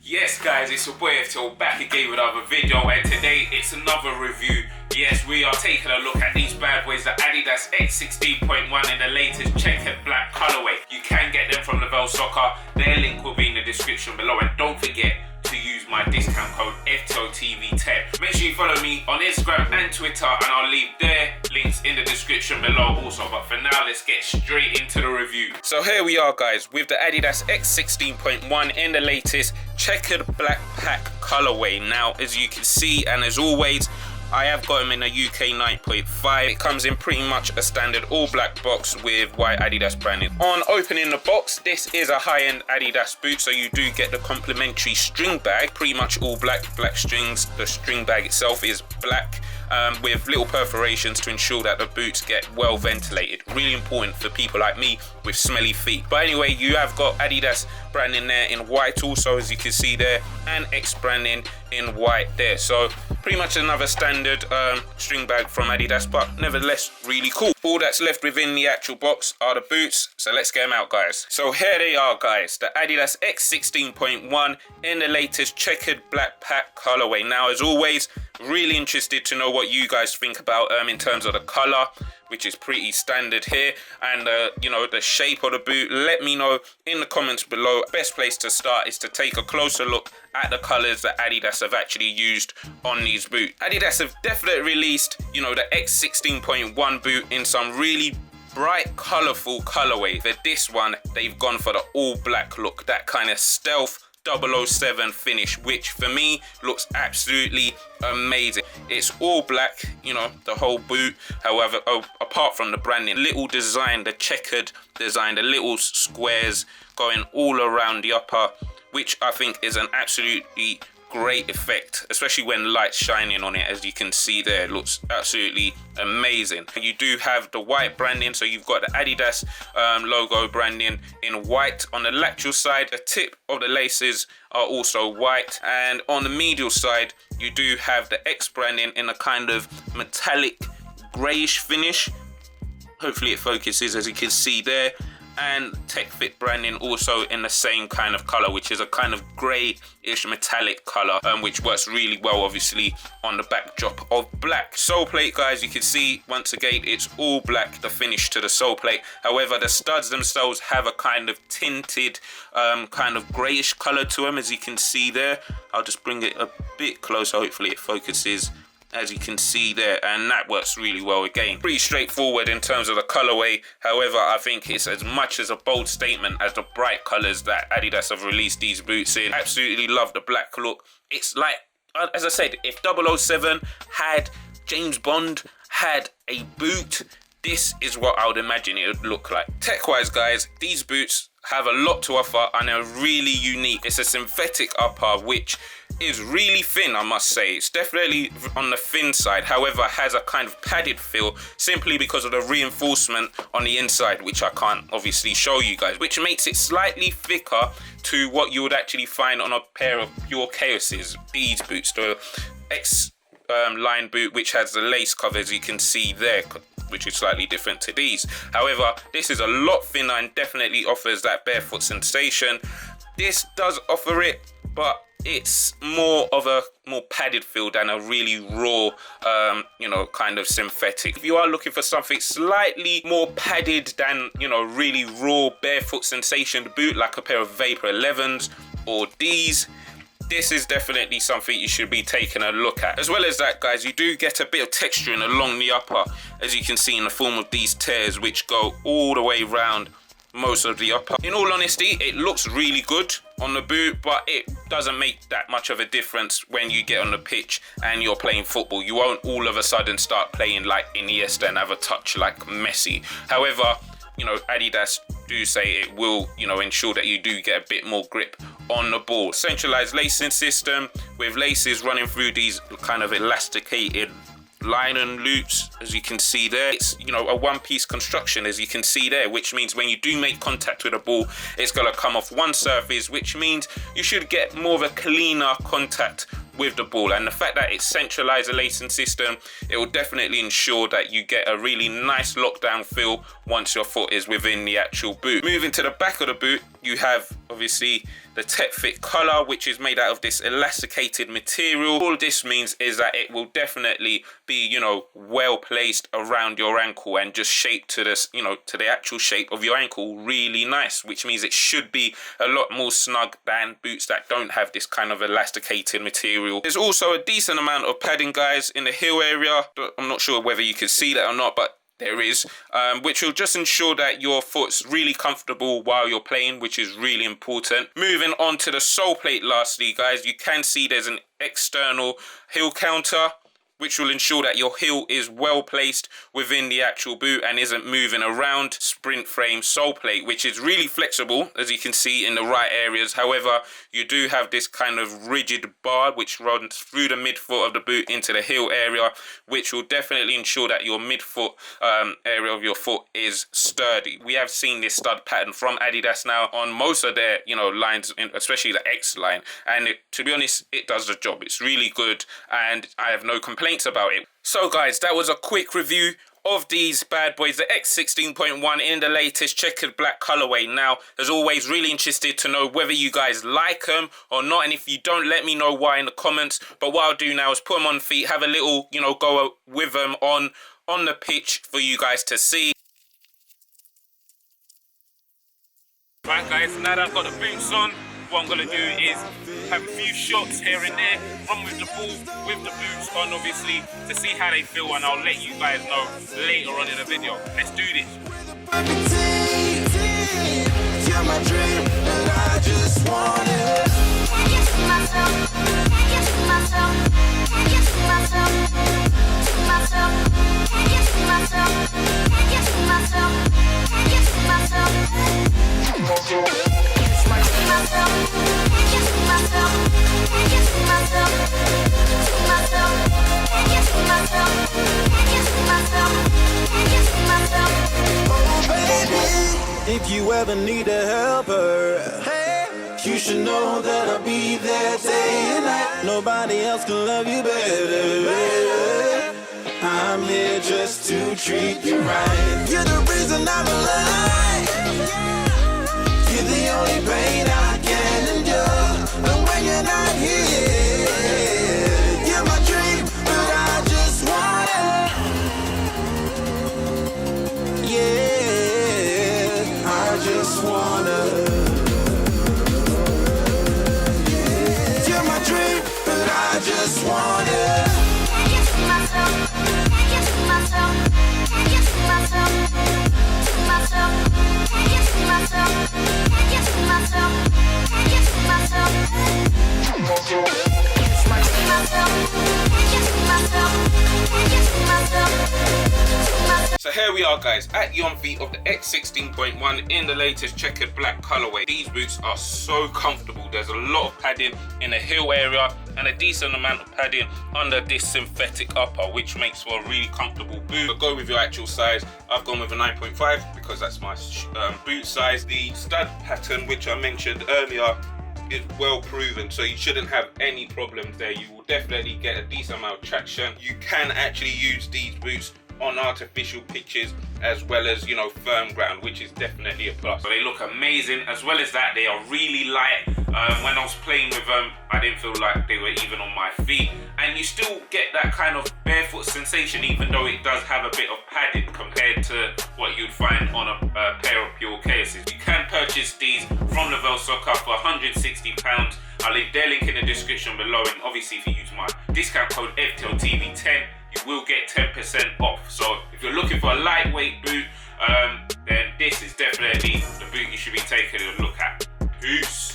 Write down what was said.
Yes guys, it's your boy FTO back again with another video, and today it's another review. Yes, we are taking a look at these bad boys, the Adidas X16.1 in the latest checkered black colorway. You can get them from Level Soccer. Their link will be in the description below, and don't forget to use my discount code FTOTV10. Make sure you follow me on Instagram and Twitter, and I'll leave their links in the description below also. But for now, let's get straight into the review. So here we are guys with the Adidas X16.1 in the latest checkered black pack colorway. Now as you can see, and as always, I have got them in a UK 9.5. It comes in pretty much a standard all black box with white Adidas branding. On opening the box, this is a high-end Adidas boot, so you do get the complimentary string bag, pretty much all black strings. The string bag itself is black with little perforations to ensure that the boots get well ventilated. Really important for people like me with smelly feet. But anyway, you have got Adidas branding there in white also, as you can see there, and X branding in white there. So pretty much another standard string bag from Adidas, but nevertheless really cool. All that's left within the actual box are the boots, so let's get them out guys. So here they are guys, the Adidas X16.1 in the latest checkered black pack colorway. Now as always, really interested to know what you guys think about in terms of the color, which is pretty standard here, and you know, the shape of the boot. Let me know in the comments below. Best place to start is to take a closer look at the colors that Adidas have actually used on these boots. Adidas have definitely released, you know, the X16.1 boot in some really bright, colorful colorway. For this one, they've gone for the all black look, that kind of stealth 007 finish, which for me looks absolutely amazing. It's all black, you know, the whole boot. However, apart from the branding, little design, the checkered design, the little squares going all around the upper, which I think is an absolutely great effect, especially when light's shining on it. As you can see there, it looks absolutely amazing. You do have the white branding, so you've got the Adidas logo branding in white on the lateral side. The tip of the laces are also white, and on the medial side you do have the X branding in a kind of metallic grayish finish. Hopefully it focuses, as you can see there. And Tech Fit branding also in the same kind of color, which is a kind of grayish metallic color, which works really well obviously on the backdrop of black. Sole plate guys, you can see once again it's all black, the finish to the sole plate. However, the studs themselves have a kind of tinted kind of grayish color to them, as you can see there. I'll just bring it a bit closer, hopefully it focuses, as you can see there, and that works really well again. Pretty straightforward in terms of the colorway. However, I think it's as much as a bold statement as the bright colors that Adidas have released these boots in. Absolutely love the black look. It's like, as I said, if 007 had James Bond had a boot, this is what I would imagine it would look like. Tech-wise guys, these boots have a lot to offer and are really unique. It's a synthetic upper, which is really thin, I must say. It's definitely on the thin side, however has a kind of padded feel simply because of the reinforcement on the inside, which I can't obviously show you guys, which makes it slightly thicker to what you would actually find on a pair of pure Chaoses. These boots, the X line boot, which has the lace cover, as you can see there, which is slightly different to these. However, this is a lot thinner and definitely offers that barefoot sensation. This does offer it, but it's more of a more padded feel than a really raw, you know, kind of synthetic. If you are looking for something slightly more padded than, you know, really raw barefoot sensation boot, like a pair of Vapor 11s or these, this is definitely something you should be taking a look at. As well as that guys, you do get a bit of texturing along the upper, as you can see in the form of these tears, which go all the way around most of the upper. In all honesty, it looks really good on the boot, but it doesn't make that much of a difference when you get on the pitch and you're playing football. You won't all of a sudden start playing like Iniesta and have a touch like Messi. However, you know, Adidas do say it will, you know, ensure that you do get a bit more grip on the ball. Centralized lacing system with laces running through these kind of elasticated nylon loops, as you can see there. It's, you know, a one-piece construction, as you can see there, which means when you do make contact with a ball, it's going to come off one surface, which means you should get more of a cleaner contact with the ball. And the fact that it's centralized lacing system, it will definitely ensure that you get a really nice lockdown feel once your foot is within the actual boot. Moving to the back of the boot, you have obviously the Tech Fit collar, which is made out of this elasticated material. All this means is that it will definitely be, you know, well placed around your ankle and just shaped to this, you know, to the actual shape of your ankle. Really nice, which means it should be a lot more snug than boots that don't have this kind of elasticated material. There's also a decent amount of padding, guys, in the heel area. I'm not sure whether you can see that or not, but there is, which will just ensure that your foot's really comfortable while you're playing, which is really important. Moving on to the sole plate lastly, guys, you can see there's an external heel counter, which will ensure that your heel is well placed within the actual boot and isn't moving around. Sprint frame sole plate, which is really flexible, as you can see, in the right areas. However, you do have this kind of rigid bar which runs through the midfoot of the boot into the heel area, which will definitely ensure that your midfoot area of your foot is sturdy. We have seen this stud pattern from Adidas now on most of their, you know, lines, especially the X line, and to be honest, it does the job. It's really good, and I have no complaints about it. So guys, that was a quick review of these bad boys, the X16.1 in the latest checkered black colorway. Now, as always, really interested to know whether you guys like them or not, and if you don't, let me know why in the comments. But what I'll do now is put them on feet, have a little, you know, go with them on the pitch for you guys to see. Right guys, now that I've got the boots on, what I'm going to do is have a few shots here and there, run with the ball, with the boots on obviously, to see how they feel, and I'll let you guys know later on in the video. Let's do this. If you ever need a helper, you should know that I'll be there day and night. Nobody else can love you better. I'm here just to treat you right. You're the reason I'm alive. You're the only pain I can endure. And when you're not here, you're my dream, but I just wanna, yeah, I just wanna. You're my dream, but I just wanna. Can't get to myself, can't get to myself, can't get to myself, to myself, can't get to myself, can't get to myself, can't get to myself, to myself, can't get to myself, can't get to myself, to myself. So here we are, guys, at the on feet of the X16.1 in the latest checkered black colorway. These boots are so comfortable. There's a lot of padding in the heel area and a decent amount of padding under this synthetic upper, which makes for a really comfortable boot. But go with your actual size. I've gone with a 9.5 because that's my boot size. The stud pattern, which I mentioned earlier, is well proven, so you shouldn't have any problems there. You will definitely get a decent amount of traction. You can actually use these boots on artificial pitches as well as, you know, firm ground, which is definitely a plus. So they look amazing. As well as that, they are really light. When I was playing with them, I didn't feel like they were even on my feet, and you still get that kind of barefoot sensation, even though it does have a bit of padding compared to what you'd find on a pair of pure KS's. You can purchase these from Lavelle Soccer for £160. I'll leave their link in the description below, and obviously if you use my discount code FTLTV10, you will get 10% off. So if you're looking for a lightweight boot, then this is definitely the boot you should be taking a look at. Peace.